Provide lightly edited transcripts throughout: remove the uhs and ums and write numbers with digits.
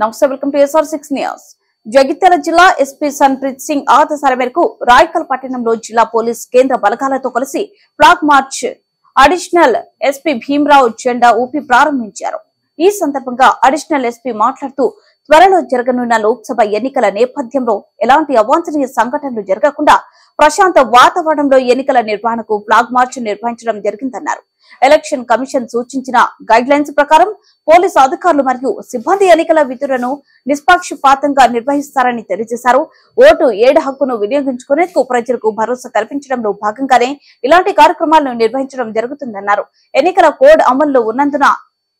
నమస్తే, welcome to SR6 news. Jagtial జిల్లా SP Sanpreet Singh ఆదేశాల మేరకు రాయకల్ పట్టణంలో జిల్లా పోలీస్ కేంద్ర బలగాలతో కలిసి flag March additional SP Bhimarao జెండా ఊపి ప్రారంభించారు. ఈ సందర్భంగా అడిషనల్ ఎస్పీ మాట్లాడుతూ త్వరలో జరగనున్న లోక్సభ ఎన్నికల నేపథ్యంలో ఎలాంటి అవాంఛనీయ సంఘటనలు జరగకుండా ప్రశాంత వాతావరణంలో ఎన్నికల నిర్వహణకు ఫ్లాగ్ మార్చ్ నిర్వహించడం జరిగిందన్నారు. ఎలక్షన్ కమిషన్ సూచించిన గైడ్ లైన్స్ ప్రకారం పోలీసు అధికారులు మరియు సిబ్బంది ఎన్నికల విధులను నిష్పక్షపాతంగా నిర్వహిస్తారని తెలియజేశారు. ఓటు 7 హక్కును వినియోగించుకునేందుకు ప్రజలకు భరోసా కల్పించడంలో భాగంగానే ఇలాంటి కార్యక్రమాలను నిర్వహించడం జరుగుతుందన్నారు. ఎన్నికల కోడ్ అమల్లో ఉన్నందున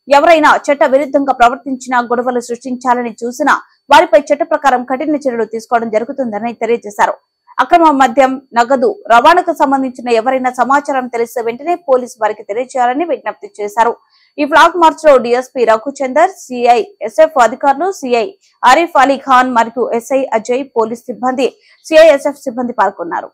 ఎవరైనా చట్ట విరుద్ధంగా ప్రవర్తించినా, గొడవలు సృష్టించాలని చూసినా వారిపై చట్ట ప్రకారం కఠిన చర్యలు తీసుకోవడం జరుగుతుందని తెలియజేశారు. అక్రమ మద్యం, నగదు రవాణాకు సంబంధించిన ఎవరైనా సమాచారం తెలిస్తే వెంటనే పోలీసు వారికి తెలియజేయాలని విజ్ఞప్తి చేశారు. ఈ ఫ్లాగ్ మార్చ్ లో డీఎస్పీ రఘుచందర్, సిఐఎస్ఎఫ్ అధికారులు, సిఐ ఆరిఫ్ అలీ ఖాన్ మరియు ఎస్ఐ అజయ్, పోలీస్ సిబ్బంది, సిఐఎస్ఎఫ్ సిబ్బంది పాల్గొన్నారు.